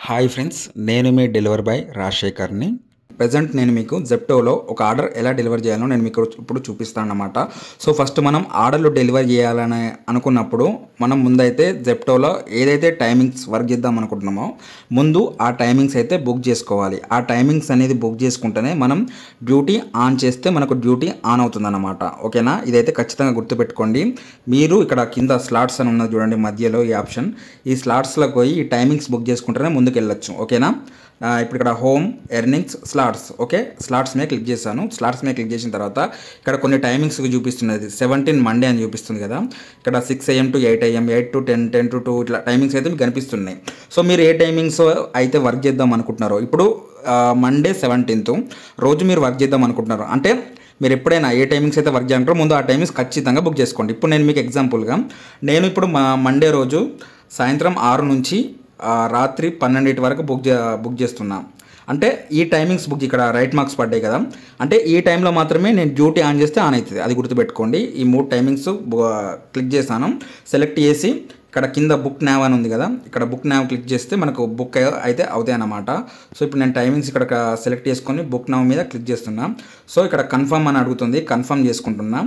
Hi friends, నేను మీ delivery boy రాజశేఖర్ని. Present నేను మీకు జెప్టోలో ఒక ఆర్డర్ ఎలా డెలివర్ చేయాలో నేను మీకు ఇప్పుడు చూపిస్తాను అన్నమాట. సో ఫస్ట్ మనం ఆర్డర్లు డెలివర్ చేయాలని అనుకున్నప్పుడు మనం ముందైతే జెప్టోలో ఏదైతే టైమింగ్స్ వర్క్ చేద్దాం అనుకుంటున్నామో ముందు ఆ టైమింగ్స్ అయితే బుక్ చేసుకోవాలి. ఆ టైమింగ్స్ అనేది బుక్ చేసుకుంటేనే మనం డ్యూటీ ఆన్ చేస్తే మనకు డ్యూటీ ఆన్ అవుతుంది అన్నమాట. ఓకేనా, ఇదైతే ఖచ్చితంగా గుర్తుపెట్టుకోండి. మీరు ఇక్కడ కింద స్లాట్స్ అని ఉన్నది చూడండి, మధ్యలో ఈ ఆప్షన్, ఈ స్లాట్స్లోకి పోయి ఈ టైమింగ్స్ బుక్ చేసుకుంటేనే ముందుకు వెళ్ళొచ్చు. ఓకేనా, ఇప్పుడు ఇక్కడ home earnings slots, okay, slots మీద క్లిక్ చేశాను. స్లాట్స్ మీద క్లిక్ చేసిన తర్వాత ఇక్కడ కొన్ని టైమింగ్స్ చూపిస్తున్నది. 17 మండే అని చూపిస్తుంది కదా, ఇక్కడ 6 AM to 8 AM, 8 to 10, 10 to 2 ఇట్లా టైమింగ్స్ అయితే మీకు కనిపిస్తున్నాయి. సో మీరు ఏ టైమింగ్స్ అయితే వర్క్ చేద్దాం అనుకుంటున్నారో, ఇప్పుడు మండే 17th రోజు మీరు వర్క్ చేద్దాం అనుకుంటున్నారు అంటే మీరు ఎప్పుడైనా ఏ టైమింగ్స్ అయితే వర్క్ చేయాలంటారో ముందు ఆ టైమింగ్స్ ఖచ్చితంగా బుక్ చేసుకోండి. ఇప్పుడు నేను మీకు ఎగ్జాంపుల్గా నేను ఇప్పుడు మండే రోజు సాయంత్రం 6 నుంచి రాత్రి 12 వరకు బుక్ చేస్తున్నా. అంటే ఈ టైమింగ్స్ బుక్ ఇక్కడ రైట్ మార్క్స్ పడ్డాయి కదా, అంటే ఈ టైంలో మాత్రమే నేను డ్యూటీ ఆన్ చేస్తే ఆన్ అవుతుంది. అది గుర్తుపెట్టుకోండి. ఈ 3 టైమింగ్స్ క్లిక్ చేశాను. సెలెక్ట్ చేసి ఇక్కడ కింద బుక్ నావ్ అని ఉంది కదా, ఇక్కడ బుక్ నావ్ క్లిక్ చేస్తే మనకు బుక్ అయితే అవుతాయి అన్నమాట. సో ఇప్పుడు నేను టైమింగ్స్ ఇక్కడ సెలెక్ట్ చేసుకొని బుక్ నావ్ మీద క్లిక్ చేస్తున్నా. సో ఇక్కడ కన్ఫర్మ్ అని అడుగుతుంది, కన్ఫర్మ్ చేసుకుంటున్నా.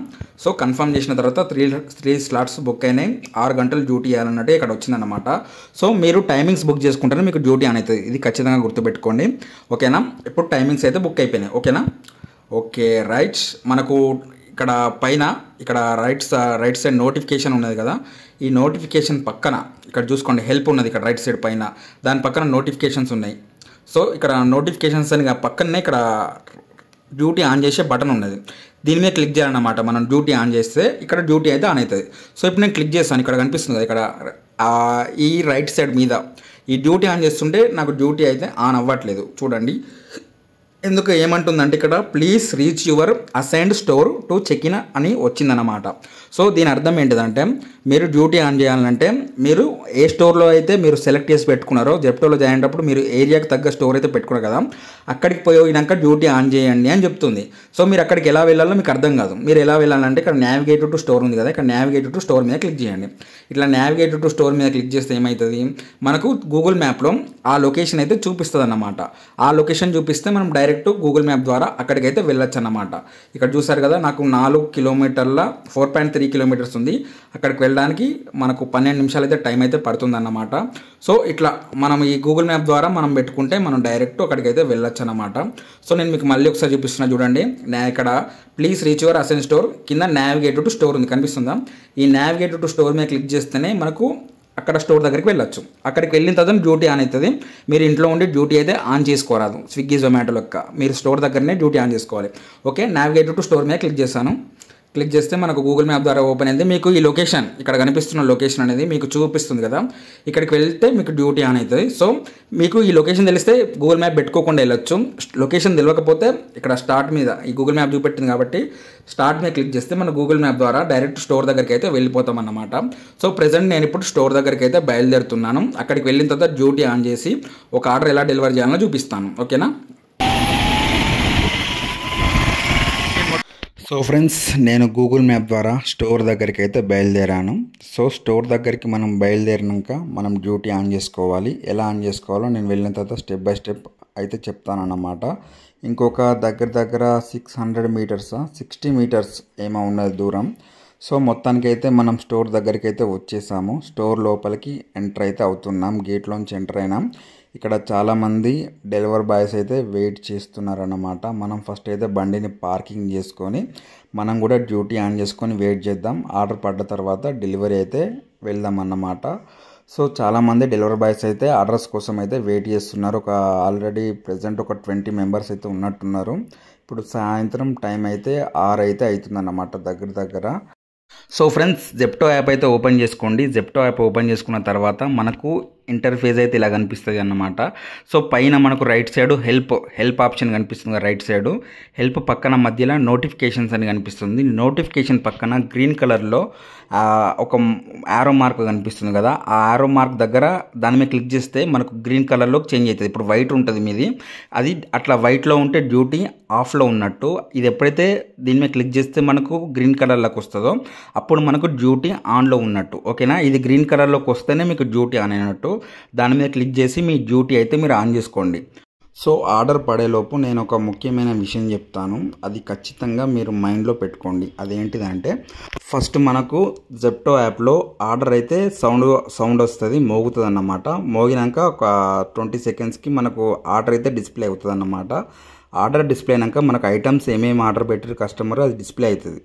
సో కన్ఫర్మ్ చేసిన తర్వాత 3 స్లాట్స్ బుక్ అయినాయి. 6 గంటలు డ్యూటీ చేయాలన్నట్టు ఇక్కడ వచ్చిందన్నమాట. సో మీరు టైమింగ్స్ బుక్ చేసుకుంటేనే మీకు డ్యూటీ ఆన్ అవుతుంది. ఇది ఖచ్చితంగా గుర్తుపెట్టుకోండి. ఓకేనా, ఇప్పుడు టైమింగ్స్ అయితే బుక్ అయిపోయినాయి. ఓకేనా, ఓకే రైట్. మనకు ఇక్కడ పైన ఇక్కడ రైట్ సైడ్ నోటిఫికేషన్ ఉన్నది కదా, ఈ నోటిఫికేషన్ పక్కన ఇక్కడ చూసుకోండి హెల్ప్ ఉన్నది ఇక్కడ రైట్ సైడ్ పైన, దాని పక్కన నోటిఫికేషన్స్ ఉన్నాయి. సో ఇక్కడ నోటిఫికేషన్స్ అని పక్కనే ఇక్కడ డ్యూటీ ఆన్ చేసే బటన్ ఉన్నది, దీని మీద క్లిక్ చేయాలన్నమాట. మనం డ్యూటీ ఆన్ చేస్తే ఇక్కడ డ్యూటీ అయితే ఆన్ అవుతుంది. సో ఇప్పుడు నేను క్లిక్ చేస్తాను, ఇక్కడ కనిపిస్తుంది కదా, ఇక్కడ ఈ రైట్ సైడ్ మీద ఈ డ్యూటీ ఆన్ చేస్తుంటే నాకు డ్యూటీ అయితే ఆన్ అవ్వట్లేదు. చూడండి ఎందుకు ఏమంటుందంటే ఇక్కడ please reach your assigned store to check in అని వచ్చిందన్నమాట. సో దీని అర్థం ఏంటిదంటే మీరు డ్యూటీ ఆన్ చేయాలంటే మీరు ఏ స్టోర్లో అయితే మీరు సెలెక్ట్ చేసి పెట్టుకున్నారో, జెప్టోలో జాయిన్ అయినప్పుడు మీరు ఏరియాకి తగ్గ స్టోర్ అయితే పెట్టుకున్నారు కదా, అక్కడికి పోయినాక డ్యూటీ ఆన్ చేయండి అని చెప్తుంది. సో మీరు అక్కడికి ఎలా వెళ్ళాలో మీకు అర్థం కాదు. మీరు ఎలా వెళ్ళాలంటే ఇక్కడ నావిగేట్ టు స్టోర్ ఉంది కదా, ఇక్కడ నావిగేట్ టు స్టోర్ మీద క్లిక్ చేయండి. ఇట్లా నావిగేట్ టు స్టోర్ మీద క్లిక్ చేస్తే ఏమవుతుంది, మనకు గూగుల్ మ్యాప్లో ఆ లొకేషన్ అయితే చూపిస్తుంది అన్నమాట. ఆ లొకేషన్ చూపిస్తే మనం డైరెక్ట్ గూగుల్ మ్యాప్ ద్వారా అక్కడికైతే వెళ్ళొచ్చు అన్నమాట. ఇక్కడ చూసారు కదా, నాకు 4 కిలోమీటర్ల 4.3 కిలోమీటర్స్ ఉంది. అక్కడికి వెళ్ళడానికి మనకు 12 నిమిషాలు అయితే టైం అయితే పడుతుంది అన్నమాట. సో ఇట్లా మనం ఈ గూగుల్ మ్యాప్ ద్వారా మనం పెట్టుకుంటే మనం డైరెక్ట్ అక్కడికైతే వెళ్ళొచ్చు అన్నమాట. సో నేను మీకు మళ్ళీ ఒకసారి చూపిస్తున్నా చూడండి, ఇక్కడ please reach your assign store కింద నావిగేట్ టు స్టోర్ ఉంది కనిపిస్తుందా, ఈ నావిగేట్ టు స్టోర్ మీద క్లిక్ చేస్తేనే మనకు అక్కడ స్టోర్ దగ్గరికి వెళ్ళొచ్చు. అక్కడికి వెళ్ళిన తర్వాత డ్యూటీ ఆన్ అవుతుంది. మీరు ఇంట్లో ఉండి డ్యూటీ అయితే ఆన్ చేసుకోరాదు. స్విగ్గీ జొమాటో లెక్క మీరు స్టోర్ దగ్గరనే డ్యూటీ ఆన్ చేసుకోవాలి. ఓకే, నావిగేట్ టు స్టోర్ మీద క్లిక్ చేశాను. క్లిక్ చేస్తే మనకు గూగుల్ మ్యాప్ ద్వారా ఓపెన్ అయింది. మీకు ఈ లొకేషన్ ఇక్కడ కనిపిస్తున్న లొకేషన్ అనేది మీకు చూపిస్తుంది కదా, ఇక్కడికి వెళ్తే మీకు డ్యూటీ ఆన్ అవుతుంది. సో మీకు ఈ లొకేషన్ తెలిస్తే గూగుల్ మ్యాప్ పెట్టుకోకుండా వెళ్ళొచ్చు. లొకేషన్ తెలియకపోతే ఇక్కడ స్టార్ట్ మీద ఈ గూగుల్ మ్యాప్ చూపెట్టింది కాబట్టి స్టార్ట్ మీద క్లిక్ చేస్తే మన గూగుల్ మ్యాప్ ద్వారా డైరెక్ట్ స్టోర్ దగ్గరికి అయితే వెళ్ళిపోతాం అన్నమాట. సో ప్రెజెంట్ నేను ఇప్పుడు స్టోర్ దగ్గరికి అయితే బయలుదేరుతున్నాను. అక్కడికి వెళ్ళిన తర్వాత డ్యూటీ ఆన్ చేసి ఒక ఆర్డర్ ఎలా డెలివరీ చేయాలో చూపిస్తాను. ఓకేనా. సో ఫ్రెండ్స్, నేను గూగుల్ మ్యాప్ ద్వారా స్టోర్ దగ్గరికి అయితే బయలుదేరాను. సో స్టోర్ దగ్గరికి మనం బయలుదేరినాక మనం డ్యూటీ ఆన్ చేసుకోవాలి. ఎలా ఆన్ చేసుకోవాలో నేను వెళ్ళిన తర్వాత స్టెప్ బై స్టెప్ అయితే చెప్తానన్నమాట. ఇంకొక దగ్గర 600 మీటర్స్ 60 మీటర్స్ ఏమో ఉన్నది దూరం. సో మొత్తానికి అయితే మనం స్టోర్ దగ్గరికి అయితే వచ్చేసాము. స్టోర్ లోపలికి ఎంటర్ అయితే అవుతున్నాం. గేట్లోంచి ఎంటర్ అయినాం. ఇక్కడ చాలామంది డెలివరీ బాయ్స్ అయితే వెయిట్ చేస్తున్నారన్నమాట. మనం ఫస్ట్ అయితే బండిని పార్కింగ్ చేసుకొని మనం కూడా డ్యూటీ ఆన్ చేసుకొని వెయిట్ చేద్దాం. ఆర్డర్ పడ్డ తర్వాత డెలివరీ అయితే వెళ్దాం అన్నమాట. సో చాలామంది డెలివరీ బాయ్స్ అయితే ఆర్డర్స్ కోసం అయితే వెయిట్ చేస్తున్నారు. ఆల్రెడీ ప్రెజెంట్ ఒక 20 మెంబర్స్ అయితే ఉన్నట్టున్నారు. ఇప్పుడు సాయంత్రం టైం అయితే 6 అయితే అవుతుందన్నమాట దగ్గర. సో ఫ్రెండ్స్, జెప్టో యాప్ అయితే ఓపెన్ చేసుకోండి. జెప్టో యాప్ ఓపెన్ చేసుకున్న తర్వాత మనకు ఇంటర్ఫేస్ అయితే ఇలా కనిపిస్తుంది అన్నమాట. సో పైన మనకు రైట్ సైడ్ హెల్ప్ ఆప్షన్ కనిపిస్తుంది. రైట్ సైడ్ హెల్ప్ పక్కన మధ్యలో నోటిఫికేషన్స్ అని కనిపిస్తుంది. నోటిఫికేషన్ పక్కన గ్రీన్ కలర్లో ఒక యారో మార్క్ కనిపిస్తుంది కదా, ఆ యారో మార్క్ దగ్గర దాని మీద క్లిక్ చేస్తే మనకు గ్రీన్ కలర్లోకి చేంజ్ అవుతుంది. ఇప్పుడు వైట్ ఉంటుంది మీది, అది అట్లా వైట్లో ఉంటే డ్యూటీ ఆఫ్లో ఉన్నట్టు. ఇది ఎప్పుడైతే దీని మీద క్లిక్ చేస్తే మనకు గ్రీన్ కలర్లోకి వస్తుందో అప్పుడు మనకు డ్యూటీ ఆన్లో ఉన్నట్టు. ఓకేనా, ఇది గ్రీన్ కలర్లోకి వస్తేనే మీకు డ్యూటీ ఆన్ అయినట్టు. దాని మీద క్లిక్ చేసి మీ డ్యూటీ అయితే మీరు ఆన్ చేసుకోండి. సో ఆర్డర్ పడేలోపు నేను ఒక ముఖ్యమైన విషయం చెప్తాను, అది ఖచ్చితంగా మీరు మైండ్లో పెట్టుకోండి. అదేంటిదంటే ఫస్ట్ మనకు జెప్టో యాప్లో ఆర్డర్ అయితే సౌండ్ వస్తుంది, మోగుతుంది అన్నమాట. మోగినాక ఒక 20 సెకండ్స్కి మనకు ఆర్డర్ అయితే డిస్ప్లే అవుతుంది అన్నమాట. ఆర్డర్ డిస్ప్లే అయినాక మనకు ఐటమ్స్ ఏమేమి ఆర్డర్ పెట్టారు కస్టమర్ అది డిస్ప్లే అవుతుంది.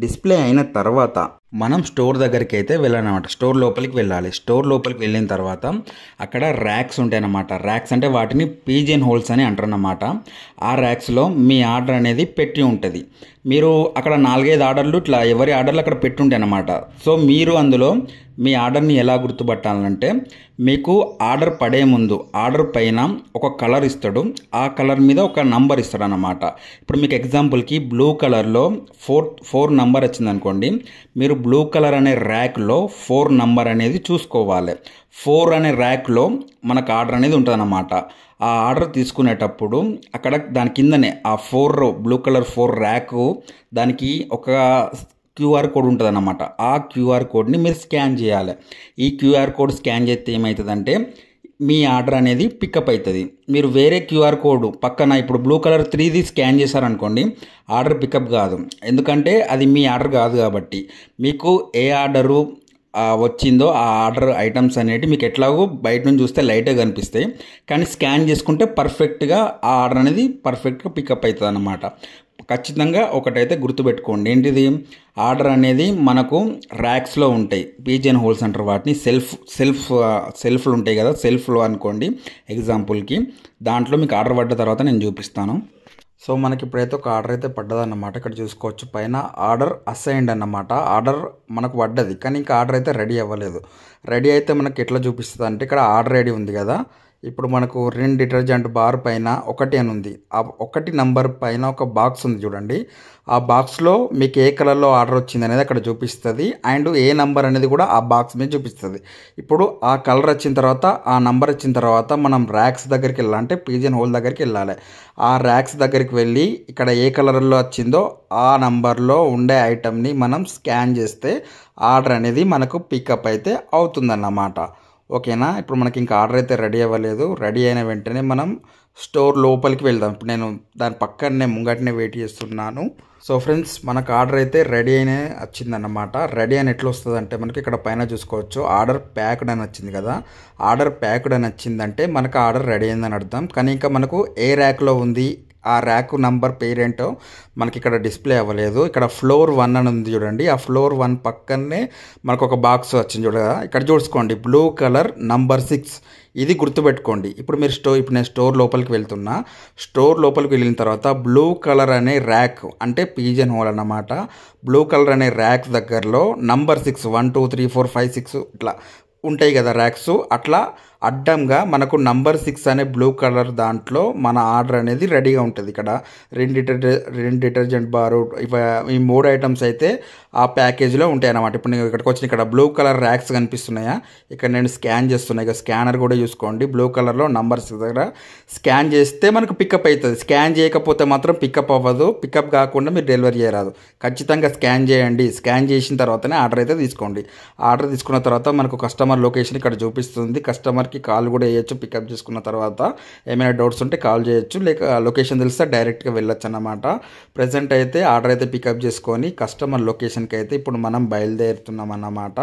డిస్ప్లే అయిన తర్వాత మనం స్టోర్ దగ్గరికి అయితే వెళ్ళాలన్నమాట. స్టోర్ లోపలికి వెళ్ళాలి. స్టోర్ లోపలికి వెళ్ళిన తర్వాత అక్కడ ర్యాక్స్ ఉంటాయి అన్నమాట. ర్యాక్స్ అంటే వాటిని పీజియన్ హోల్స్ అని అంటారు అన్నమాట. ఆ ర్యాక్స్లో మీ ఆర్డర్ అనేది పెట్టి ఉంటుంది. మీరు అక్కడ 4-5 ఆర్డర్లు ఇట్లా ఎవరి ఆర్డర్లు అక్కడ పెట్టి ఉంటాయి అన్నమాట. సో మీరు అందులో మీ ఆర్డర్ని ఎలా గుర్తుపట్టాలంటే మీకు ఆర్డర్ పడే ముందు ఆర్డర్ పైన ఒక కలర్ ఇస్తాడు, ఆ కలర్ మీద ఒక నంబర్ ఇస్తాడు అన్నమాట. ఇప్పుడు మీకు ఎగ్జాంపుల్కి బ్లూ కలర్లో 4 నంబర్ వచ్చింది అనుకోండి, మీరు బ్లూ కలర్ అనే ర్యాక్లో 4 నంబర్ అనేది చూసుకోవాలి. 4 అనే ర్యాక్లో మనకు ఆర్డర్ అనేది ఉంటుంది అన్నమాట. ఆ ఆర్డర్ తీసుకునేటప్పుడు అక్కడ దాని కిందనే ఆ 4 బ్లూ కలర్ 4 ర్యాక్ దానికి ఒక క్యూఆర్ కోడ్ ఉంటుంది అన్నమాట. ఆ క్యూఆర్ కోడ్ని మీరు స్కాన్ చేయాలి. ఈ క్యూఆర్ కోడ్ స్కాన్ చేస్తే ఏమవుతుందంటే మీ ఆర్డర్ అనేది పికప్ అవుతుంది. మీరు వేరే క్యూఆర్ కోడ్ పక్కన ఇప్పుడు బ్లూ కలర్ 3ది స్కాన్ చేశారనుకోండి, ఆర్డర్ పికప్ కాదు. ఎందుకంటే అది మీ ఆర్డర్ కాదు కాబట్టి. మీకు ఏ ఆర్డరు వచ్చిందో ఆ ఆర్డర్ ఐటమ్స్ అనేవి మీకు ఎట్లాగో బయట నుంచి చూస్తే లైట్గా కనిపిస్తాయి, కానీ స్కాన్ చేసుకుంటే పర్ఫెక్ట్గా ఆ ఆర్డర్ అనేది పర్ఫెక్ట్గా పికప్ అవుతుంది అన్నమాట. ఖచ్చితంగా ఒకటైతే గుర్తుపెట్టుకోండి, ఏంటిది ఆర్డర్ అనేది మనకు ర్యాక్స్లో ఉంటాయి, పీజియన్ హోల్స్ అంటారు వాటిని. సెల్ఫ్లు ఉంటాయి కదా, సెల్ఫ్లో అనుకోండి ఎగ్జాంపుల్కి. దాంట్లో మీకు ఆర్డర్ పడ్డ తర్వాత నేను చూపిస్తాను. సో మనకి ఇప్పుడైతే ఒక ఆర్డర్ అయితే పడ్డదన్నమాట. ఇక్కడ చూసుకోవచ్చు పైన ఆర్డర్ అసైన్డ్ అన్నమాట. ఆర్డర్ మనకు పడ్డది కానీ ఇంకా ఆర్డర్ అయితే రెడీ అవ్వలేదు. రెడీ అయితే మనకి ఎట్లా చూపిస్తుంది అంటే ఇక్కడ ఆర్డర్ రెడీ ఉంది కదా, ఇప్పుడు మనకు రిన్ డిటర్జెంట్ బార్ పైన 1 అని ఉంది. ఆ 1 నంబర్ పైన ఒక బాక్స్ ఉంది చూడండి. ఆ బాక్స్లో మీకు ఏ కలర్లో ఆర్డర్ వచ్చింది అనేది అక్కడ చూపిస్తుంది, అండ్ ఏ నంబర్ అనేది కూడా ఆ బాక్స్ మీద చూపిస్తుంది. ఇప్పుడు ఆ కలర్ వచ్చిన తర్వాత ఆ నంబర్ వచ్చిన తర్వాత మనం ర్యాక్స్ దగ్గరికి వెళ్ళాలి, అంటే పీజియన్ హోల్ దగ్గరికి వెళ్ళాలి. ఆ ర్యాక్స్ దగ్గరికి వెళ్ళి ఇక్కడ ఏ కలర్లో వచ్చిందో ఆ నంబర్లో ఉండే ఐటమ్ని మనం స్కాన్ చేస్తే ఆర్డర్ అనేది మనకు పికప్ అయితే అవుతుందన్నమాట. ఓకేనా. ఇప్పుడు మనకి ఇంకా ఆర్డర్ అయితే రెడీ అవ్వలేదు. రెడీ అయిన వెంటనే మనం స్టోర్ లోపలికి వెళ్దాం. ఇప్పుడు నేను దాని పక్కనే ముంగటనే వెయిట్ చేస్తున్నాను. సో ఫ్రెండ్స్ మనకు ఆర్డర్ అయితే రెడీ అయిన వచ్చిందన్నమాట. రెడీ అని ఎట్లా వస్తుంది అంటే మనకి ఇక్కడ పైన చూసుకోవచ్చు ఆర్డర్ ప్యాక్డ్ అని వచ్చింది కదా. ఆర్డర్ ప్యాక్డ్ అని వచ్చిందంటే మనకు ఆర్డర్ రెడీ అయిందని అర్థం. కానీ ఇంకా మనకు ఏ ర్యాక్లో ఉంది, ఆ ర్యాక్ నంబర్ పేరేంటో మనకి ఇక్కడ డిస్ప్లే అవ్వలేదు. ఇక్కడ ఫ్లోర్ 1 అని ఉంది చూడండి. ఆ ఫ్లోర్ 1 పక్కనే మనకు ఒక బాక్స్ వచ్చింది చూడగా, ఇక్కడ చూసుకోండి బ్లూ కలర్ నంబర్ 6. ఇది గుర్తుపెట్టుకోండి. ఇప్పుడు నేను స్టోర్ లోపలికి వెళ్తున్నా. స్టోర్ లోపలికి వెళ్ళిన తర్వాత బ్లూ కలర్ అనే ర్యాక్ అంటే పీజియన్ హోల్ అన్నమాట. బ్లూ కలర్ అనే ర్యాక్ దగ్గరలో నంబర్ 6 1 2 3 4 5 6 ఇట్లా ఉంటాయి కదా ర్యాక్స్. అట్లా అడ్డంగా మనకు నంబర్ 6 అనే బ్లూ కలర్ దాంట్లో మన ఆర్డర్ అనేది రెడీగా ఉంటుంది. ఇక్కడ రిన్ డిటర్జెంట్ బారు ఈ 3 ఐటమ్స్ అయితే ఆ ప్యాకేజీలో ఉంటాయి అన్నమాట. ఇప్పుడు నేను ఇక్కడికి వచ్చిన ఇక్కడ బ్లూ కలర్ ర్యాక్స్ కనిపిస్తున్నాయా, ఇక్కడ నేను స్కాన్ చేస్తున్నా. ఇక స్కానర్ కూడా చూసుకోండి, బ్లూ కలర్లో నంబర్ 6 దగ్గర స్కాన్ చేస్తే మనకు పికప్ అవుతుంది. స్కాన్ చేయకపోతే మాత్రం పికప్ అవ్వదు. పికప్ కాకుండా మీరు డెలివరీ చేయరాదు. ఖచ్చితంగా స్కాన్ చేయండి. స్కాన్ చేసిన తర్వాతనే ఆర్డర్ అయితే తీసుకోండి. ఆర్డర్ తీసుకున్న తర్వాత మనకు కస్టమర్ లొకేషన్ ఇక్కడ చూపిస్తుంది. కస్టమర్కి కాల్ కూడా చేయొచ్చు. పికప్ చేసుకున్న తర్వాత ఏమైనా డౌట్స్ ఉంటే కాల్ చేయొచ్చు, లేక లొకేషన్ తెలిస్తే డైరెక్ట్గా వెళ్ళొచ్చు అన్నమాట. ప్రజెంట్ అయితే ఆర్డర్ అయితే పికప్ చేసుకొని కస్టమర్ లొకేషన్కి అయితే ఇప్పుడు మనం బయలుదేరుతున్నాం అన్నమాట.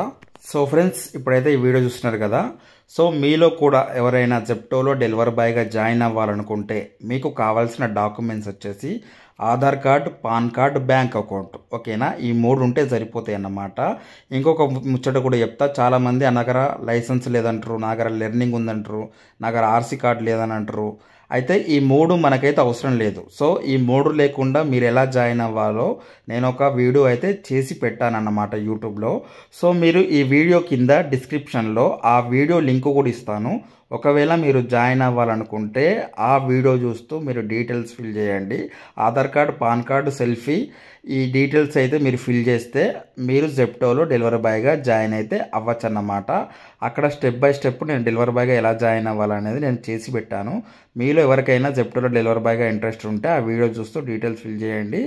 సో ఫ్రెండ్స్ ఇప్పుడైతే ఈ వీడియో చూస్తున్నారు కదా. సో మీలో కూడా ఎవరైనా జెప్టోలో డెలివరీ బాయ్గా జాయిన్ అవ్వాలనుకుంటే మీకు కావాల్సిన డాక్యుమెంట్స్ వచ్చేసి Aadhaar card, pan card, bank account. ఓకేనా, ఈ 3 ఉంటే సరిపోతాయి అన్నమాట. ఇంకొక ముచ్చట కూడా చెప్తా. చాలామంది నా దగ్గర లైసెన్స్ లేదంటారు, నా దగ్గర లెర్నింగ్ ఉందంటారు, నా దగ్గర ఆర్సీ కార్డు లేదని అంటారు. అయితే ఈ 3 మనకైతే అవసరం లేదు. సో ఈ 3 లేకుండా మీరు ఎలా జాయిన్ అవ్వాలో నేను ఒక వీడియో అయితే చేసి పెట్టానన్నమాట యూట్యూబ్లో. సో మీరు ఈ వీడియో కింద డిస్క్రిప్షన్లో ఆ వీడియో లింక్ కూడా ఇస్తాను. ఒకవేళ మీరు జాయిన్ అవ్వాలనుకుంటే ఆ వీడియో చూస్తూ మీరు డీటెయిల్స్ ఫిల్ చేయండి. Aadhaar card, pan card, selfie, ఈ డీటెయిల్స్ అయితే మీరు ఫిల్ చేస్తే మీరు జెప్టోలో డెలివరీ బాయ్గా జాయిన్ అయితే అవ్వచ్చు అన్నమాట. అక్కడ స్టెప్ బై స్టెప్ నేను డెలివరీ బాయ్గా ఎలా జాయిన్ అవ్వాలనేది నేను చేసి పెట్టాను. మీలో మీలో ఎవరికైనా జెప్టోలో డెలివరీ బాయ్గా ఇంట్రెస్ట్ ఉంటే ఆ వీడియో చూస్తూ డీటెయిల్స్ ఫిల్ చేయండి.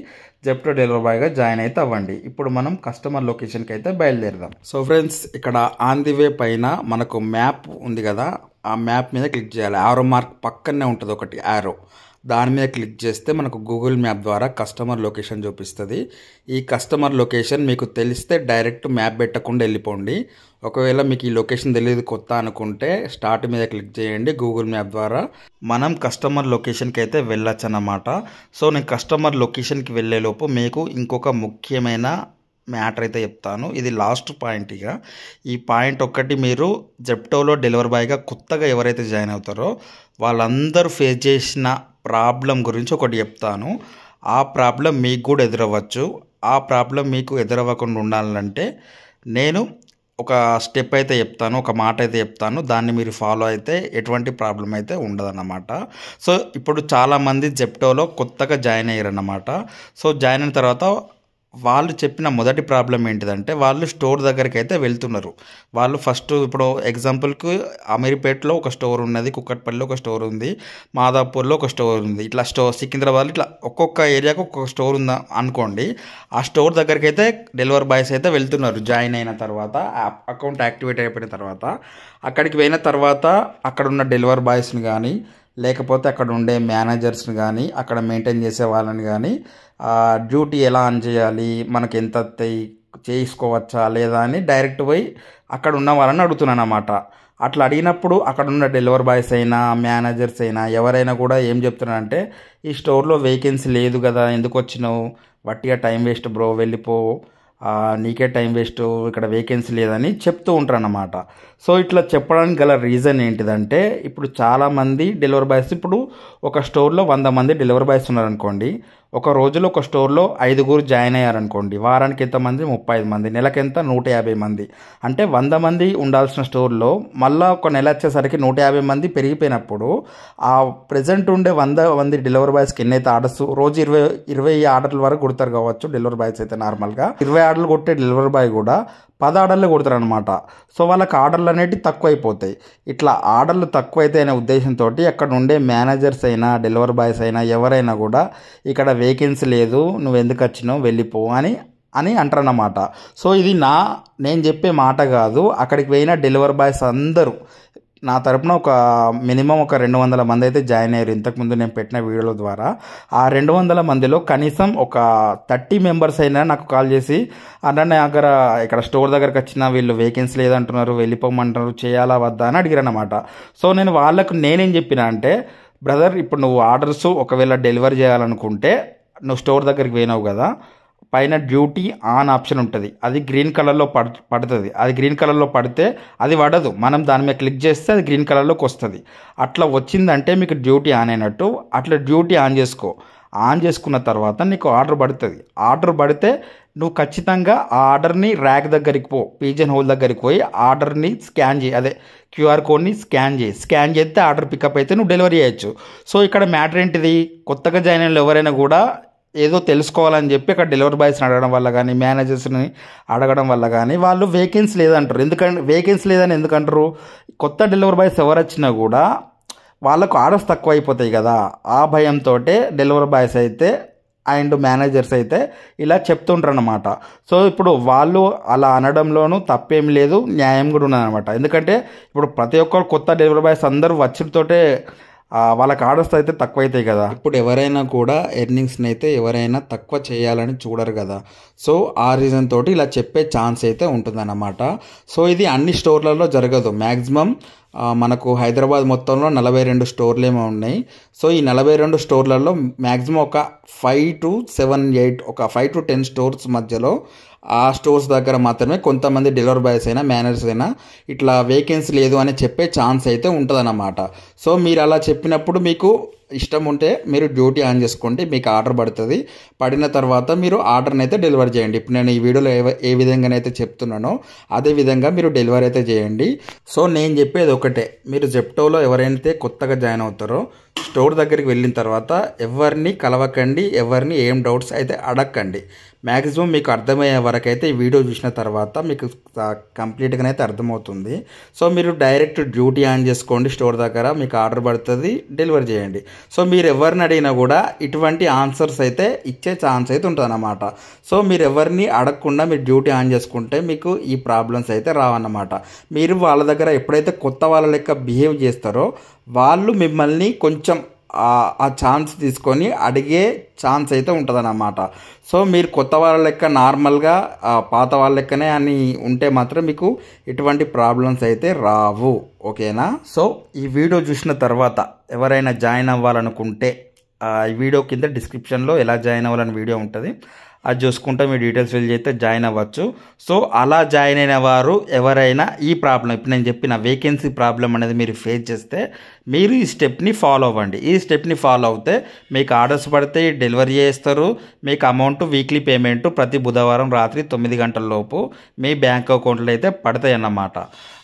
జెప్టో డెలివరీ బాయ్గా జాయిన్ అయితే అవ్వండి. ఇప్పుడు మనం కస్టమర్ లొకేషన్కి అయితే బయలుదేరదాం. సో ఫ్రెండ్స్, ఇక్కడ ఆన్ ది వే పైన మనకు మ్యాప్ ఉంది కదా, ఆ మ్యాప్ మీద క్లిక్ చేయాలి. ఆరో మార్క్ పక్కనే ఉంటుంది ఒకటి యారో, దాని మీద క్లిక్ చేస్తే మనకు గూగుల్ మ్యాప్ ద్వారా కస్టమర్ లొకేషన్ చూపిస్తుంది. ఈ కస్టమర్ లొకేషన్ మీకు తెలిస్తే డైరెక్ట్ మ్యాప్ పెట్టకుండా వెళ్ళిపోండి. ఒకవేళ మీకు ఈ లొకేషన్ తెలియదు కొత్త అనుకుంటే స్టార్ట్ మీద క్లిక్ చేయండి. గూగుల్ మ్యాప్ ద్వారా మనం కస్టమర్ లొకేషన్కి అయితే వెళ్ళొచ్చు అన్నమాట. సో నేను కస్టమర్ లొకేషన్కి వెళ్ళేలోపు మీకు ఇంకొక ముఖ్యమైన మ్యాటర్ అయితే చెప్తాను. ఇది లాస్ట్ పాయింట్. ఇక ఈ పాయింట్ ఒక్కటి మీరు జెప్టోలో డెలివరీ బాయ్గా కొత్తగా ఎవరైతే జాయిన్ అవుతారో వాళ్ళందరూ ఫేస్ చేసిన ప్రాబ్లం గురించి ఒకటి చెప్తాను. ఆ ప్రాబ్లం మీకు కూడా ఎదురవ్వచ్చు. ఆ ప్రాబ్లం మీకు ఎదురవ్వకుండా ఉండాలంటే నేను ఒక స్టెప్ అయితే చెప్తాను, ఒక మాట అయితే చెప్తాను. దాన్ని మీరు ఫాలో అయితే ఎటువంటి ప్రాబ్లం అయితే ఉండదన్నమాట. సో ఇప్పుడు చాలామంది జెప్టోలో కొత్తగా జాయిన్ అయ్యారన్నమాట. సో జాయిన్ అయిన తర్వాత వాళ్ళు చెప్పిన మొదటి ప్రాబ్లం ఏంటిదంటే వాళ్ళు స్టోర్ దగ్గరికి అయితే వెళ్తున్నారు. వాళ్ళు ఫస్ట్ ఇప్పుడు ఎగ్జాంపుల్కి అమీర్పేటలో ఒక స్టోర్ ఉన్నది, కుక్కట్పల్లిలో ఒక స్టోర్ ఉంది, మాదాపూర్లో ఒక స్టోర్ ఉంది, ఇట్లా సికింద్రాబాద్లో ఇట్లా ఒక్కొక్క ఏరియాకు ఒక్కొక్క స్టోర్ ఉందా అనుకోండి. ఆ స్టోర్ దగ్గరికి అయితే డెలివరీ బాయ్స్ అయితే వెళ్తున్నారు. జాయిన్ అయిన తర్వాత అకౌంట్ యాక్టివేట్ అయిపోయిన తర్వాత అక్కడికి పోయిన తర్వాత అక్కడ ఉన్న డెలివరీ బాయ్స్ని కానీ లేకపోతే అక్కడ ఉండే మేనేజర్స్ని కానీ అక్కడ మెయింటైన్ చేసే వాళ్ళని కానీ డ్యూటీ ఎలా ఆన్ చేయాలి, మనకి ఎంత చేసుకోవచ్చా లేదా అని డైరెక్ట్ పోయి అక్కడ ఉన్న వాళ్ళని అడుగుతున్నాను అన్నమాట. అట్లా అడిగినప్పుడు అక్కడ ఉన్న డెలివరీ బాయ్స్ అయినా మేనేజర్స్ అయినా ఎవరైనా కూడా ఏం చెప్తున్నారంటే ఈ స్టోర్లో వేకెన్సీ లేదు కదా, ఎందుకు వచ్చినావు, వట్టిగా టైం వేస్ట్ బ్రో, వెళ్ళిపో, నీకే టైం వేస్ట్, ఇక్కడ వేకెన్సీ లేదని చెప్తూ ఉంటారు అన్నమాట. సో ఇట్లా చెప్పడానికి గల రీజన్ ఏంటిదంటే ఇప్పుడు చాలామంది డెలివరీ బాయ్స్, ఇప్పుడు ఒక స్టోర్లో 100 మంది డెలివరీ బాయ్స్ ఉన్నారనుకోండి, ఒక రోజులో ఒక స్టోర్లో 5 జాయిన్ అయ్యారనుకోండి, వారానికి ఎంతమంది 35 మంది, నెలకెంత 150 మంది, అంటే 100 మంది ఉండాల్సిన స్టోర్లో మళ్ళీ ఒక నెల వచ్చేసరికి 150 మంది పెరిగిపోయినప్పుడు ఆ ప్రజెంట్ ఉండే 100 మంది డెలివరీ బాయ్స్కి ఎన్నైతే ఆర్డర్స్ రోజు 20 ఆర్డర్ల వరకు కొడతారు కావచ్చు డెలివరీ బాయ్స్ అయితే. నార్మల్గా 20 ఆర్డర్లు కొట్టే డెలివరీ బాయ్ కూడా 10 ఆర్డర్లు కొడతారు అనమాట. సో వాళ్ళకి ఆర్డర్లు అనేవి తక్కువ అయిపోతాయి. ఇట్లా ఆర్డర్లు తక్కువ అయితే అనే ఉద్దేశంతో అక్కడ ఉండే మేనేజర్స్ అయినా డెలివరీ బాయ్స్ అయినా ఎవరైనా కూడా ఇక్కడ వేకెన్సీ లేదు, నువ్వు ఎందుకు వచ్చినావు, వెళ్ళిపో అని అంటారన్నమాట. సో ఇది నేను చెప్పే మాట కాదు. అక్కడికి పోయిన డెలివరీ బాయ్స్ అందరూ నా తరపున ఒక మినిమం ఒక 200 మంది అయితే జాయిన్ అయ్యారు ఇంతకుముందు నేను పెట్టిన వీడియోల ద్వారా. ఆ 200 మందిలో కనీసం ఒక 30 మెంబర్స్ అయినా నాకు కాల్ చేసి అన్న నా దగ్గర ఇక్కడ స్టోర్ దగ్గరకు వచ్చిన వీళ్ళు వేకెన్సీ లేదంటున్నారు, వెళ్ళిపోమంటున్నారు, చేయాలా వద్దా అని అడిగారు అన్నమాట. సో నేను వాళ్ళకు నేనేం చెప్పిన అంటే, బ్రదర్ ఇప్పుడు నువ్వు ఆర్డర్స్ ఒకవేళ డెలివరీ చేయాలనుకుంటే నువ్వు స్టోర్ దగ్గరికి పోయినావు కదా, పైన డ్యూటీ ఆన్ ఆప్షన్ ఉంటుంది, అది గ్రీన్ కలర్లో పడుతుంది. అది గ్రీన్ కలర్లో పడితే అది పడదు, మనం దాని మీద క్లిక్ చేస్తే అది గ్రీన్ కలర్లోకి వస్తుంది. అట్లా వచ్చిందంటే మీకు డ్యూటీ ఆన్ అయినట్టు. అట్లా డ్యూటీ ఆన్ చేసుకో. ఆన్ చేసుకున్న తర్వాత నీకు ఆర్డర్ పడుతుంది. ఆర్డర్ పడితే నువ్వు ఖచ్చితంగా ఆ ఆర్డర్ని ర్యాక్ దగ్గరికి పో, పీజన్ హోల్ దగ్గరికి పోయి ఆర్డర్ని స్కాన్ చేయి, అదే క్యూఆర్ కోడ్ని స్కాన్ చేస్తే ఆర్డర్ పికప్ అయితే నువ్వు డెలివరీ చేయొచ్చు. సో ఇక్కడ మ్యాటర్ ఏంటిది, కొత్తగా జాయిన్ అయిన ఎవరైనా కూడా ఏదో తెలుసుకోవాలని చెప్పి అక్కడ డెలివరీ బాయ్స్ని అడగడం వల్ల కానీ మేనేజర్స్ని అడగడం వల్ల కానీ వాళ్ళు వేకెన్సీ లేదంటారు. ఎందుకంటే వేకెన్సీ లేదని ఎందుకంటారు, కొత్త డెలివరీ బాయ్స్ ఎవరు వచ్చినా కూడా వాళ్ళకు ఆర్డర్స్ తక్కువ అయిపోతాయి కదా, ఆ భయంతో డెలివరీ బాయ్స్ అయితే అండ్ మేనేజర్స్ అయితే ఇలా చెప్తుంటారు అన్నమాట. సో ఇప్పుడు వాళ్ళు అలా అనడంలోనూ తప్పేం లేదు, న్యాయం కూడా ఉన్నదన్నమాట. ఎందుకంటే ఇప్పుడు ప్రతి ఒక్కరు కొత్త డెలివరీ బాయ్స్ అందరూ వచ్చినతోటే వాళ్ళకి ఆర్డర్స్ అయితే తక్కువ అవుతాయి కదా. ఇప్పుడు ఎవరైనా కూడా ఎర్నింగ్స్ని అయితే ఎవరైనా తక్కువ చేయాలని చూడరు కదా. సో ఆ రీజన్ తోటి ఇలా చెప్పే ఛాన్స్ అయితే ఉంటుందన్నమాట. సో ఇది అన్ని స్టోర్లలో జరగదు. మ్యాక్సిమం మనకు హైదరాబాద్ మొత్తంలో 42 స్టోర్లు ఏమో ఉన్నాయి. సో ఈ 42 స్టోర్లలో మ్యాక్సిమం ఒక 5 to 7, 8 ఒక 5 to 10 స్టోర్స్ మధ్యలో ఆ స్టోర్స్ దగ్గర మాత్రమే కొంతమంది డెలివరీ బాయ్స్ అయినా మేనేజర్స్ అయినా ఇట్లా వేకెన్సీ లేదు అని చెప్పే ఛాన్స్ అయితే ఉంటుందన్నమాట. సో మీరు అలా చెప్పినప్పుడు మీకు ఇష్టం ఉంటే మీరు డ్యూటీ ఆన్ చేసుకోండి, మీకు ఆర్డర్ పడుతుంది. పడిన తర్వాత మీరు ఆర్డర్ని అయితే డెలివరీ చేయండి. ఇప్పుడు నేను ఈ వీడియోలో ఏ విధంగానైతే చెప్తున్నానో అదే విధంగా మీరు డెలివరీ అయితే చేయండి. సో నేను చెప్పేది ఒకటే, మీరు జెప్టోలో ఎవరైతే కొత్తగా జాయిన్ అవుతారో స్టోర్ దగ్గరికి వెళ్ళిన తర్వాత ఎవరిని కలవకండి, ఎవరిని ఏం డౌట్స్ అయితే అడగకండి. మ్యాక్సిమం మీకు అర్థమయ్యే వరకు అయితే ఈ వీడియో చూసిన తర్వాత మీకు కంప్లీట్గా అయితే అర్థమవుతుంది. సో మీరు డైరెక్ట్ డ్యూటీ ఆన్ చేసుకోండి, స్టోర్ దగ్గర మీకు ఆర్డర్ పడుతుంది, డెలివరీ చేయండి. సో మీరు ఎవరిని అడిగినా కూడా ఇటువంటి ఆన్సర్స్ అయితే ఇచ్చే ఛాన్స్ అయితే ఉంటుంది అన్నమాట. సో మీరు ఎవరిని అడగకుండా మీరు డ్యూటీ ఆన్ చేసుకుంటే మీకు ఈ ప్రాబ్లమ్స్ అయితే రావన్నమాట. మీరు వాళ్ళ దగ్గర ఎప్పుడైతే కొత్త వాళ్ళ లెక్క బిహేవ్ చేస్తారో వాళ్ళు మిమ్మల్ని కొంచెం ఆ ఛాన్స్ తీసుకొని అడిగే ఛాన్స్ అయితే ఉంటుందన్నమాట. సో మీరు కొత్త వాళ్ళ లెక్క నార్మల్గా పాత వాళ్ళ లెక్కనే అని ఉంటే మాత్రం మీకు ఎటువంటి ప్రాబ్లమ్స్ అయితే రావు. ఓకేనా? సో ఈ వీడియో చూసిన తర్వాత ఎవరైనా జాయిన్ అవ్వాలనుకుంటే ఈ వీడియో కింద డిస్క్రిప్షన్లో ఎలా జాయిన్ అవ్వాలని వీడియో ఉంటుంది, అది చూసుకుంటే మీ డీటెయిల్స్ ఫిల్ చేస్తే జాయిన్ అవ్వచ్చు. సో అలా జాయిన్ అయిన వారు ఎవరైనా ఈ ప్రాబ్లం ఇప్పుడు నేను చెప్పిన వేకెన్సీ ప్రాబ్లం అనేది మీరు ఫేస్ చేస్తే మీరు ఈ స్టెప్ని ఫాలో అవ్వండి. ఈ స్టెప్ని ఫాలో అవుతే మీకు ఆర్డర్స్ పడితే డెలివరీ చేస్తారు. మీకు అమౌంట్ వీక్లీ పేమెంట్ ప్రతి బుధవారం రాత్రి 9 గంటల లోపు మీ బ్యాంక్ అకౌంట్లో అయితే పడతాయి అన్నమాట.